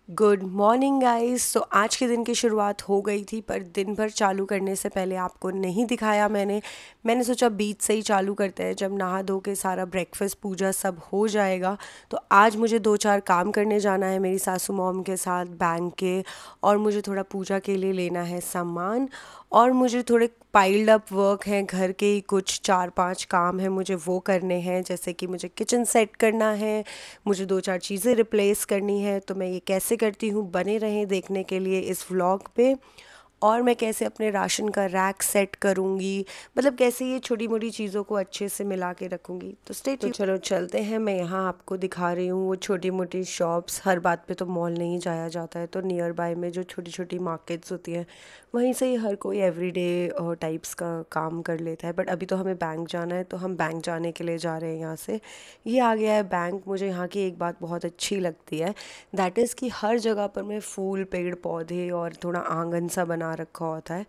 Good morning guys. तो आज के दिन की शुरुआत हो गई थी, पर दिन भर चालू करने से पहले आपको नहीं दिखाया मैंने सोचा बीच से ही चालू करते हैं। जब नहा धो के सारा ब्रेकफास्ट पूजा सब हो जाएगा तो आज मुझे दो चार काम करने जाना है मेरी सासू मॉम के साथ बैंक के। और मुझे थोड़ा पूजा के लिए लेना है सामान। और मुझे थोड़े पाइल्ड अप वर्क हैं, घर के ही कुछ चार पांच काम हैं मुझे वो करने हैं, जैसे कि मुझे किचन सेट करना है, मुझे दो चार चीज़ें रिप्लेस करनी है। तो मैं ये कैसे करती हूँ, बने रहें देखने के लिए इस व्लॉग पे। और मैं कैसे अपने राशन का रैक सेट करूँगी, मतलब कैसे ये छोटी मोटी चीज़ों को अच्छे से मिला के रखूँगी। तो स्टे ट्यून्ड। चलो चलते हैं, मैं यहाँ आपको दिखा रही हूँ वो छोटी मोटी शॉप्स। हर बात पे तो मॉल नहीं जाया जाता है, तो नियर बाय में जो छोटी छोटी मार्केट्स होती हैं वहीं से ही हर कोई एवरीडे टाइप्स का काम कर लेता है। बट अभी तो हमें बैंक जाना है, तो हम बैंक जाने के लिए जा रहे हैं। यहाँ से ये आ गया है बैंक। मुझे यहाँ की एक बात बहुत अच्छी लगती है, दैट इज़ कि हर जगह पर मैं फूल पेड़ पौधे और थोड़ा आंगन सा बना रखा होता है।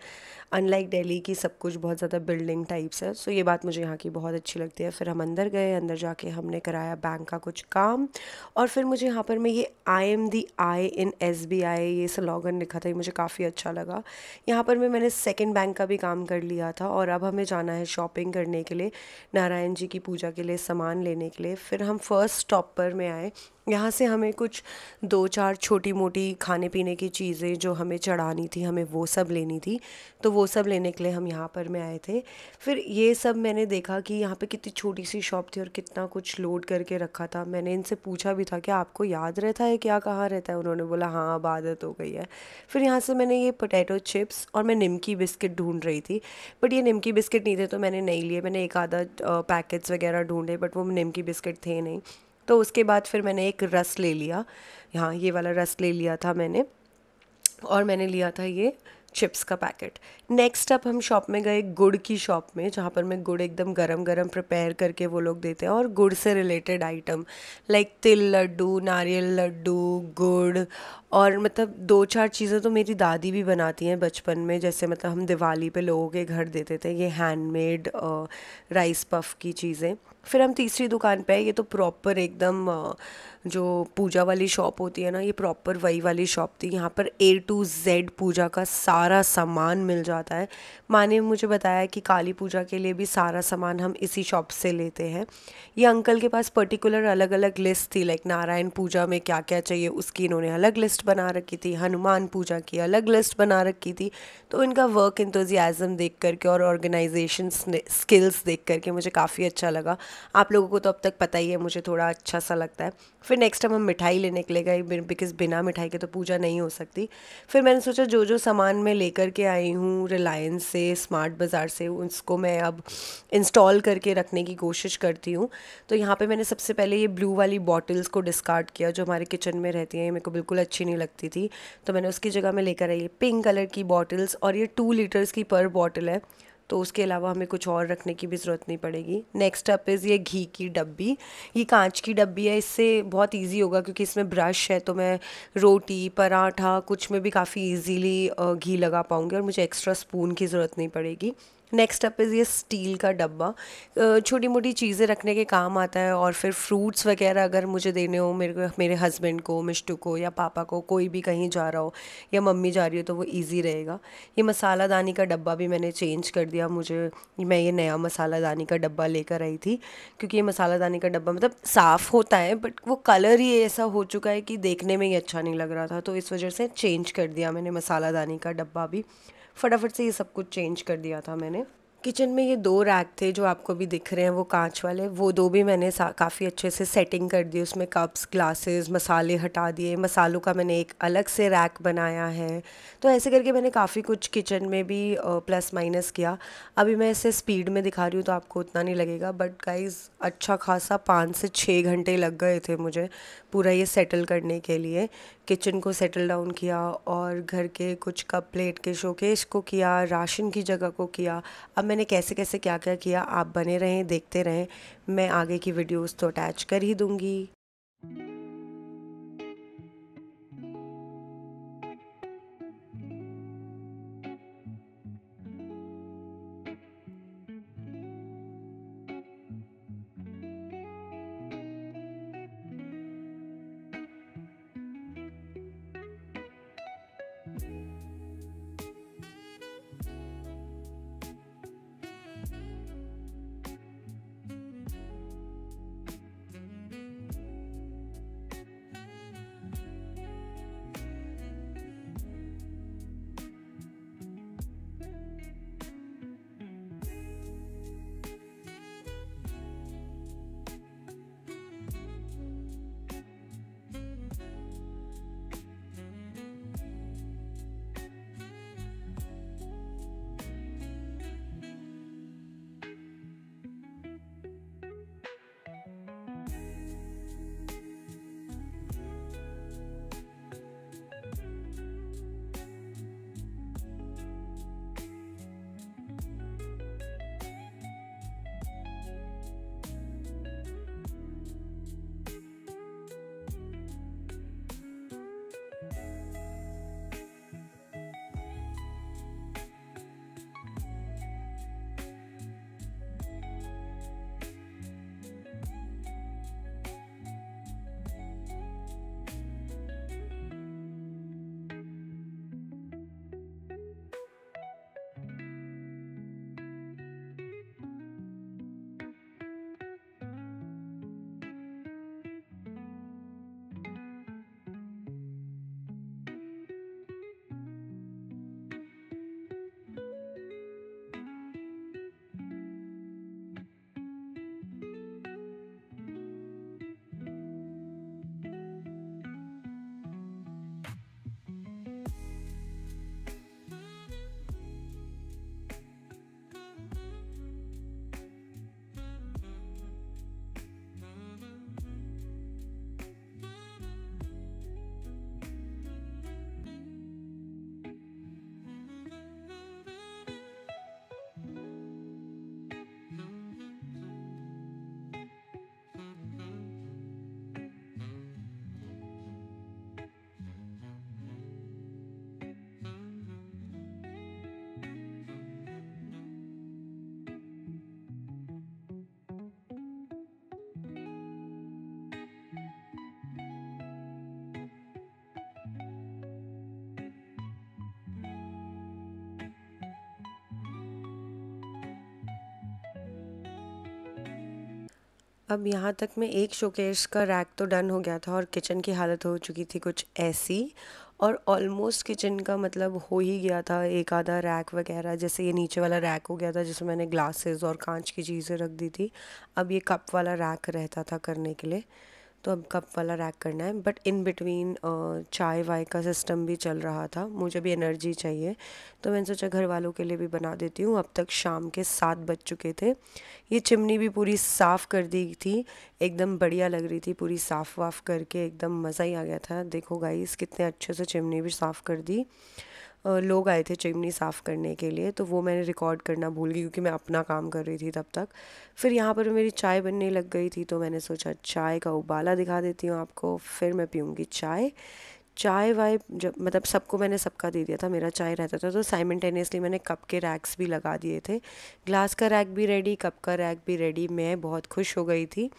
अनलाइक दिल्ली की सब कुछ बहुत ज़्यादा बिल्डिंग टाइप्स है। सो ये बात मुझे यहाँ की बहुत अच्छी लगती है। फिर हम अंदर गए, अंदर जाके हमने कराया बैंक का कुछ काम। और फिर मुझे यहाँ पर मैं ये I am the I in SBI ये स्लोगन लिखा था, ये मुझे काफ़ी अच्छा लगा। यहाँ पर मैंने सेकंड बैंक का भी काम कर लिया था। और अब हमें जाना है शॉपिंग करने के लिए, नारायण जी की पूजा के लिए सामान लेने के लिए। फिर हम फर्स्ट स्टॉप पर में आए। यहाँ से हमें कुछ दो चार छोटी मोटी खाने पीने की चीज़ें जो हमें चढ़ानी थी, हमें वो सब लेनी थी। तो वो सब लेने के लिए हम यहाँ पर में आए थे। फिर ये सब मैंने देखा कि यहाँ पे कितनी छोटी सी शॉप थी और कितना कुछ लोड करके रखा था। मैंने इनसे पूछा भी था कि आपको याद रहता है क्या, कहाँ रहता है। उन्होंने बोला हाँ अब आदत हो गई है। फिर यहाँ से मैंने ये पोटैटो चिप्स और मैं निमकी बिस्किट ढूंढ रही थी, बट ये निमकी बिस्किट नहीं थे तो मैंने नहीं लिए। मैंने एक आधा पैकेट्स वगैरह ढूंढे, बट वो निमकी बिस्किट थे नहीं। तो उसके बाद फिर मैंने एक रस ले लिया, यहाँ ये वाला रस ले लिया था मैंने। और मैंने लिया था ये चिप्स का पैकेट। नेक्स्ट अप हम शॉप में गए, गुड़ की शॉप में, जहाँ पर मैं गुड़ एकदम गरम गरम प्रिपेयर करके वो लोग देते हैं। और गुड़ से रिलेटेड आइटम लाइक तिल लड्डू, नारियल लड्डू, गुड़। और मतलब दो चार चीज़ें तो मेरी दादी भी बनाती हैं बचपन में, जैसे मतलब हम दिवाली पे लोगों के घर देते थे ये हैंडमेड राइस पफ की चीज़ें। फिर हम तीसरी दुकान पे आए। ये तो प्रॉपर एकदम जो पूजा वाली शॉप होती है ना, ये प्रॉपर वही वाली शॉप थी। यहाँ पर A to Z पूजा का सारा सामान मिल जाता है। माँ ने मुझे बताया कि काली पूजा के लिए भी सारा सामान हम इसी शॉप से लेते हैं। ये अंकल के पास पर्टिकुलर अलग अलग लिस्ट थी, लाइक नारायण पूजा में क्या क्या चाहिए उसकी इन्होंने अलग लिस्ट बना रखी थी, हनुमान पूजा की अलग लिस्ट बना रखी थी। तो इनका वर्क इंतजियाज़म देख करके और ऑर्गेनाइजेशन स्किल्स देख करके मुझे काफ़ी अच्छा लगा। आप लोगों को तो अब तक पता ही है, मुझे थोड़ा अच्छा सा लगता है। फिर नेक्स्ट टाइम हम मिठाई लेने के लिए गए, बिकॉज़ बिना मिठाई के तो पूजा नहीं हो सकती। फिर मैंने सोचा जो जो सामान मैं लेकर के आई हूँ रिलायंस से, स्मार्ट बाज़ार से, उसको मैं अब इंस्टॉल करके रखने की कोशिश करती हूँ। तो यहाँ पे मैंने सबसे पहले ये ब्लू वाली बॉटल्स को डिस्कार्ड किया जो हमारे किचन में रहती हैं, ये मेरे को बिल्कुल अच्छी नहीं लगती थी। तो मैंने उसकी जगह में लेकर आई पिंक कलर की बॉटल्स, और ये 2 लीटर्स की पर बॉटल है। तो उसके अलावा हमें कुछ और रखने की भी ज़रूरत नहीं पड़ेगी। नेक्स्ट अप इज़ ये घी की डब्बी। ये कांच की डब्बी है, इससे बहुत इजी होगा क्योंकि इसमें ब्रश है, तो मैं रोटी पराठा कुछ में भी काफ़ी इजीली घी लगा पाऊँगी और मुझे एक्स्ट्रा स्पून की ज़रूरत नहीं पड़ेगी। नेक्स्ट अप इज़ ये स्टील का डब्बा। छोटी मोटी चीज़ें रखने के काम आता है। और फिर फ्रूट्स वगैरह अगर मुझे देने हो मेरे हस्बैंड को, मिष्टू को या पापा को, कोई भी कहीं जा रहा हो या मम्मी जा रही हो, तो वो इजी रहेगा। ये मसाला दानी का डब्बा भी मैंने चेंज कर दिया। मैं ये नया मसाला दानी का डब्बा लेकर आई थी, क्योंकि ये मसाला दानी का डब्बा मतलब साफ़ होता है बट वो कलर ही ऐसा हो चुका है कि देखने में ही अच्छा नहीं लग रहा था। तो इस वजह से चेंज कर दिया मैंने मसाला दानी का डब्बा भी। फटाफट से ये सब कुछ चेंज कर दिया था मैंने। किचन में ये दो रैक थे जो आपको भी दिख रहे हैं, वो कांच वाले, वो दो भी मैंने काफ़ी अच्छे से सेटिंग कर दी। उसमें कप्स, ग्लासेस, मसाले हटा दिए। मसालों का मैंने एक अलग से रैक बनाया है। तो ऐसे करके मैंने काफ़ी कुछ किचन में भी प्लस माइनस किया। अभी मैं इसे स्पीड में दिखा रही हूँ तो आपको उतना नहीं लगेगा, बट गाइज़ अच्छा खासा 5 से 6 घंटे लग गए थे मुझे पूरा ये सेटल करने के लिए। किचन को सेटल डाउन किया और घर के कुछ कप प्लेट के शोकेस को किया, राशन की जगह को किया। अब मैंने कैसे कैसे क्या क्या किया, आप बने रहें देखते रहें। मैं आगे की वीडियोस तो अटैच कर ही दूंगी। अब यहाँ तक में एक शोकेस का रैक तो डन हो गया था और किचन की हालत हो चुकी थी कुछ ऐसी। और ऑलमोस्ट किचन का मतलब हो ही गया था, एक आधा रैक वगैरह, जैसे ये नीचे वाला रैक हो गया था जिसमें मैंने ग्लासेस और कांच की चीज़ें रख दी थी। अब ये कप वाला रैक रहता था करने के लिए, तो अब कप वाला रैक करना है। बट इन बिटवीन चाय वाय का सिस्टम भी चल रहा था, मुझे भी एनर्जी चाहिए, तो मैंने सोचा घर वालों के लिए भी बना देती हूँ। अब तक शाम के 7 बज चुके थे। ये चिमनी भी पूरी साफ़ कर दी थी, एकदम बढ़िया लग रही थी, पूरी साफ़ वाफ़ करके एकदम मज़ा ही आ गया था। देखो गाइस कितने अच्छे से चिमनी भी साफ़ कर दी। लोग आए थे चिमनी साफ़ करने के लिए, तो वो मैंने रिकॉर्ड करना भूल गई क्योंकि मैं अपना काम कर रही थी तब तक। फिर यहाँ पर मेरी चाय बनने लग गई थी, तो मैंने सोचा चाय का उबाला दिखा देती हूँ आपको, फिर मैं पीऊँगी चाय। चाय वाय जब मतलब सबको मैंने सबका दे दिया था, मेरा चाय रहता था, तो साइमल्टेनियसली मैंने कप के रैक्स भी लगा दिए थे। ग्लास का रैक भी रेडी, कप का रैक भी रेडी, मैं बहुत खुश हो गई थी।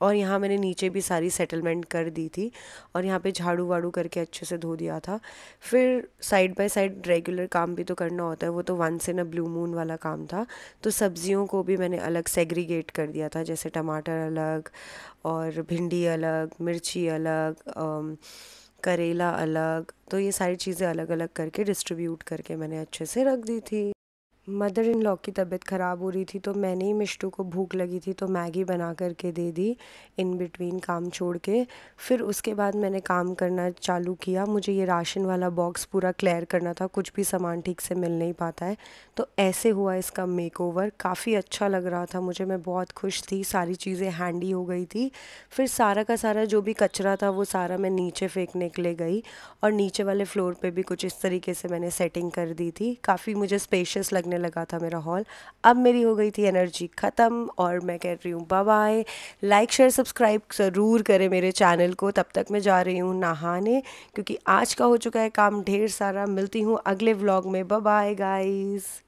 और यहाँ मैंने नीचे भी सारी सेटलमेंट कर दी थी और यहाँ पे झाड़ू वाड़ू करके अच्छे से धो दिया था। फिर साइड बाय साइड रेगुलर काम भी तो करना होता है, वो तो once in a blue moon वाला काम था। तो सब्जियों को भी मैंने अलग सेग्रीगेट कर दिया था, जैसे टमाटर अलग और भिंडी अलग, मिर्ची अलग, करेला अलग, तो ये सारी चीज़ें अलग अलग करके डिस्ट्रीब्यूट करके मैंने अच्छे से रख दी थी। मदर इन लॉ की तबीयत ख़राब हो रही थी, तो मैंने ही मिष्टू को भूख लगी थी तो मैगी बना करके दे दी इन बिटवीन काम छोड़ के। फिर उसके बाद मैंने काम करना चालू किया। मुझे ये राशन वाला बॉक्स पूरा क्लियर करना था, कुछ भी सामान ठीक से मिल नहीं पाता है। तो ऐसे हुआ इसका मेकओवर, काफ़ी अच्छा लग रहा था मुझे, मैं बहुत खुश थी, सारी चीज़ें हैंडी हो गई थी। फिर सारा का सारा जो भी कचरा था वो सारा मैं नीचे फेंकने के लिए गई और नीचे वाले फ्लोर पे भी कुछ इस तरीके से मैंने सेटिंग कर दी थी। काफ़ी मुझे स्पेशियस लगने लगा था मेरा हॉल। अब मेरी हो गई थी एनर्जी ख़त्म और मैं कह रही हूँ bye bye. Like share subscribe ज़रूर करें मेरे चैनल को। तब तक मैं जा रही हूँ नहाने, क्योंकि आज का हो चुका है काम ढेर सारा। मिलती हूँ अगले व्लॉग में। Bye bye guys.